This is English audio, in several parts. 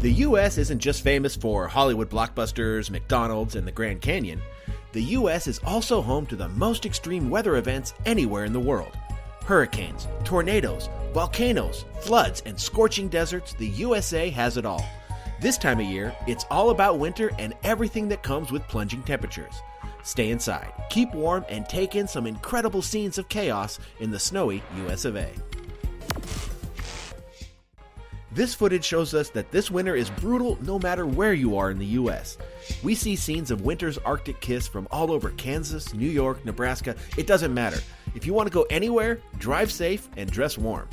The U.S. isn't just famous for Hollywood blockbusters, McDonald's, and the Grand Canyon. The U.S. is also home to the most extreme weather events anywhere in the world. Hurricanes, tornadoes, volcanoes, floods, and scorching deserts, the USA has it all. This time of year, it's all about winter and everything that comes with plunging temperatures. Stay inside, keep warm, and take in some incredible scenes of chaos in the snowy US of A. This footage shows us that this winter is brutal no matter where you are in the US. We see scenes of winter's Arctic kiss from all over Kansas, New York, Nebraska. It doesn't matter. If you want to go anywhere, drive safe and dress warm.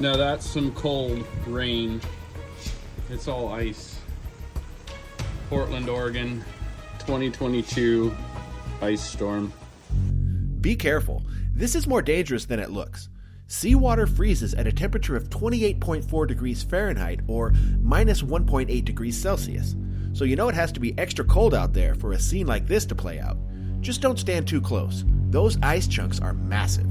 Now that's some cold rain. It's all ice. Portland, Oregon, 2022 ice storm. Be careful. This is more dangerous than it looks. Seawater freezes at a temperature of 28.4 degrees Fahrenheit or minus 1.8 degrees Celsius. So you know it has to be extra cold out there for a scene like this to play out. Just don't stand too close. Those ice chunks are massive.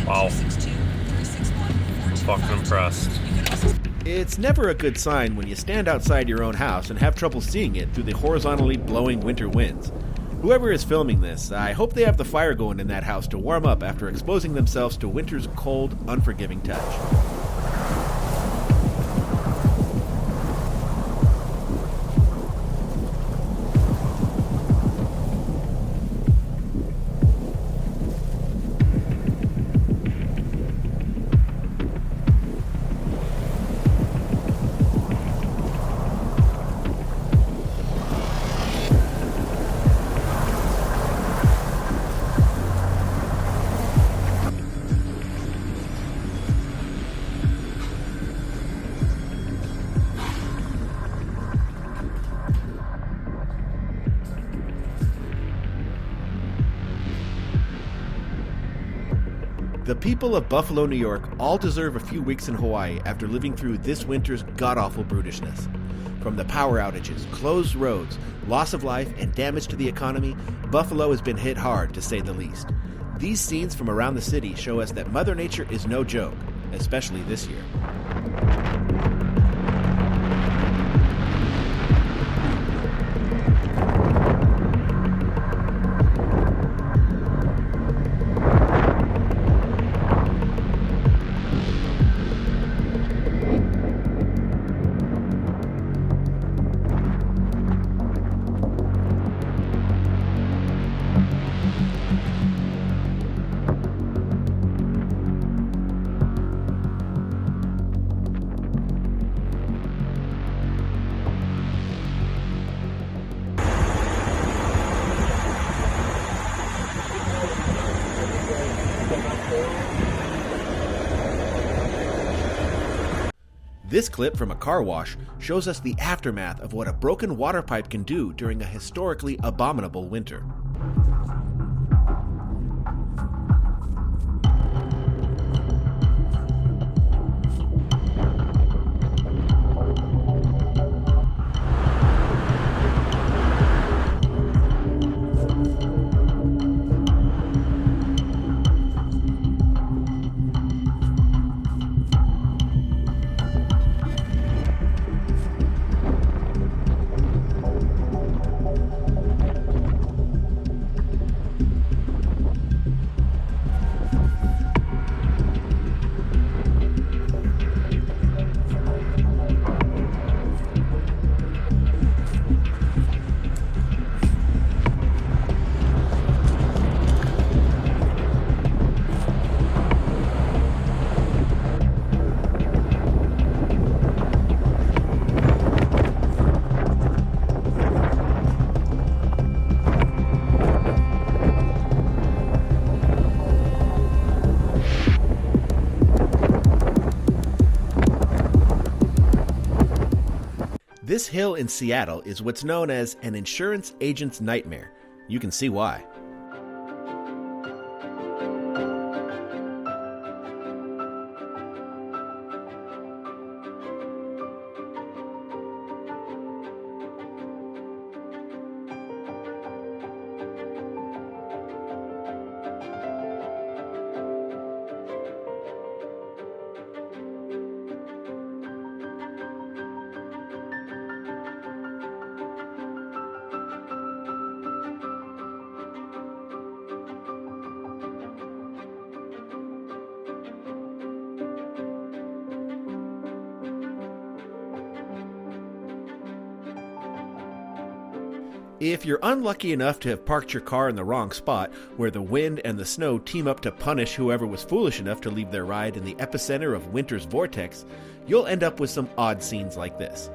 Wow. I'm fucking impressed. It's never a good sign when you stand outside your own house and have trouble seeing it through the horizontally blowing winter winds. Whoever is filming this, I hope they have the fire going in that house to warm up after exposing themselves to winter's cold, unforgiving touch. The people of Buffalo, New York all deserve a few weeks in Hawaii after living through this winter's godawful brutishness. From the power outages, closed roads, loss of life, and damage to the economy, Buffalo has been hit hard, to say the least. These scenes from around the city show us that Mother Nature is no joke, especially this year. This clip from a car wash shows us the aftermath of what a broken water pipe can do during a historically abominable winter. This hill in Seattle is what's known as an insurance agent's nightmare. You can see why. If you're unlucky enough to have parked your car in the wrong spot, where the wind and the snow team up to punish whoever was foolish enough to leave their ride in the epicenter of winter's vortex, you'll end up with some odd scenes like this.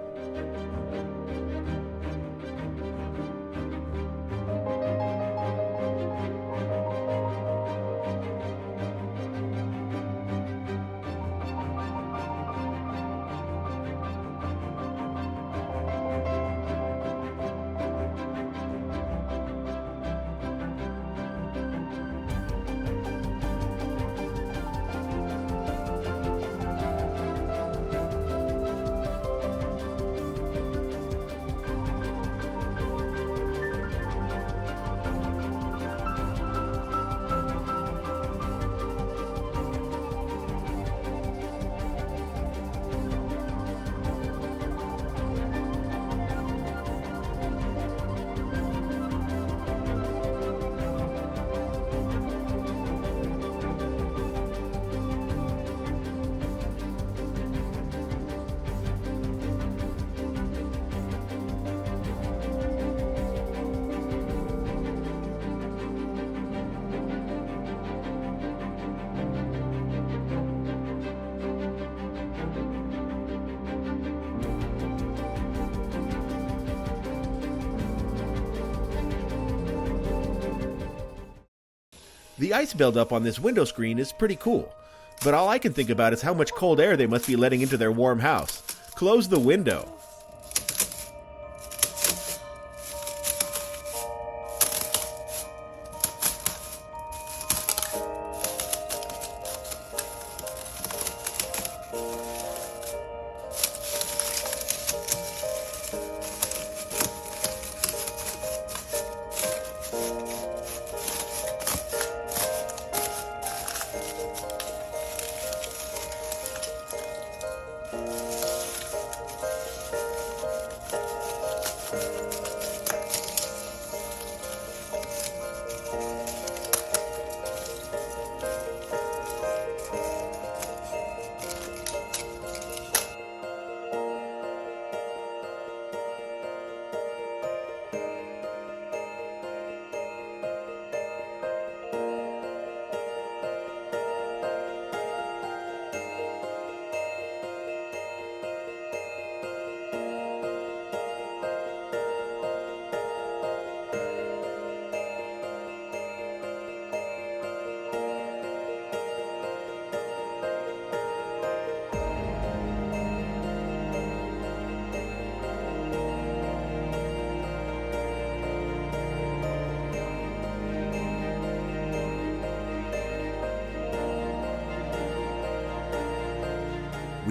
The ice buildup on this window screen is pretty cool, but all I can think about is how much cold air they must be letting into their warm house. Close the window.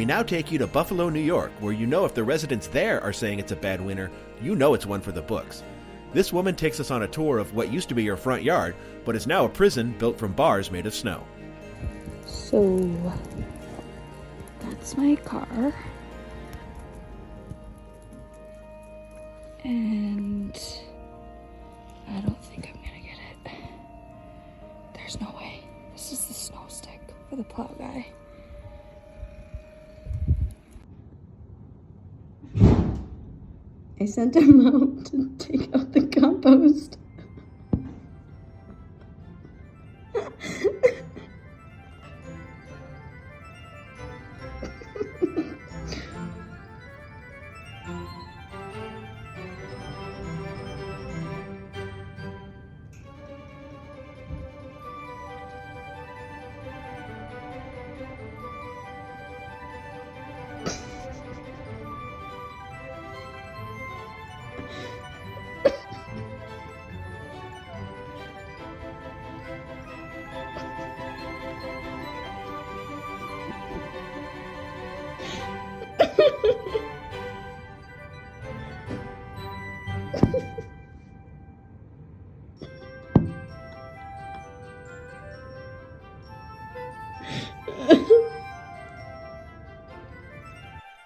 We now take you to Buffalo, New York, where you know if the residents there are saying it's a bad winter, you know it's one for the books. This woman takes us on a tour of what used to be your front yard, but is now a prison built from bars made of snow. So, that's my car. And I don't think I'm gonna get it. There's no way. This is the snow stick for the plow guy. I sent him out to take out the compost.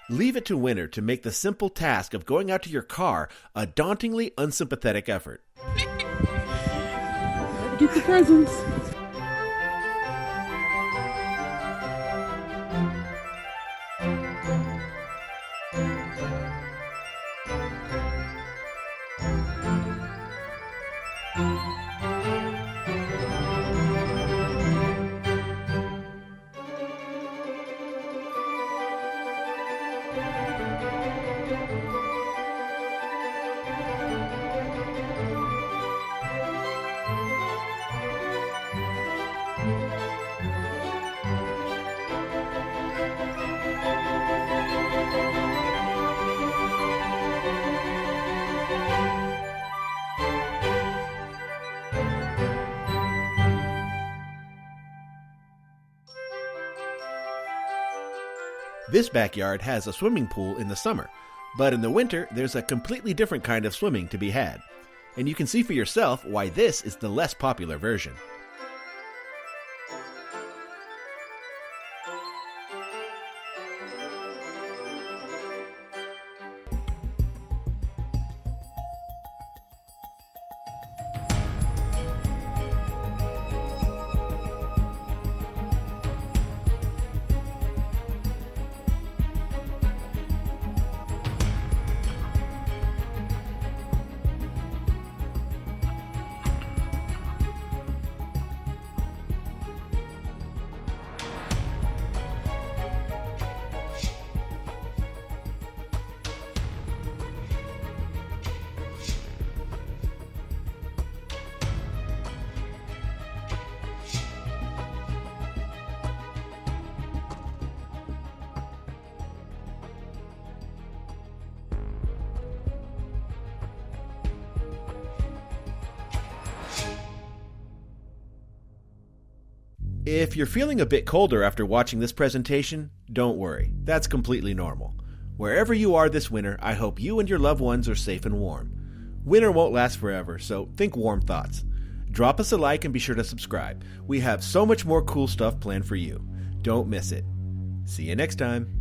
Leave it to winter to make the simple task of going out to your car a dauntingly unsympathetic effort. Get the presents. This backyard has a swimming pool in the summer, but in the winter there's a completely different kind of swimming to be had. And you can see for yourself why this is the less popular version. If you're feeling a bit colder after watching this presentation, don't worry. That's completely normal. Wherever you are this winter, I hope you and your loved ones are safe and warm. Winter won't last forever, so think warm thoughts. Drop us a like and be sure to subscribe. We have so much more cool stuff planned for you. Don't miss it. See you next time.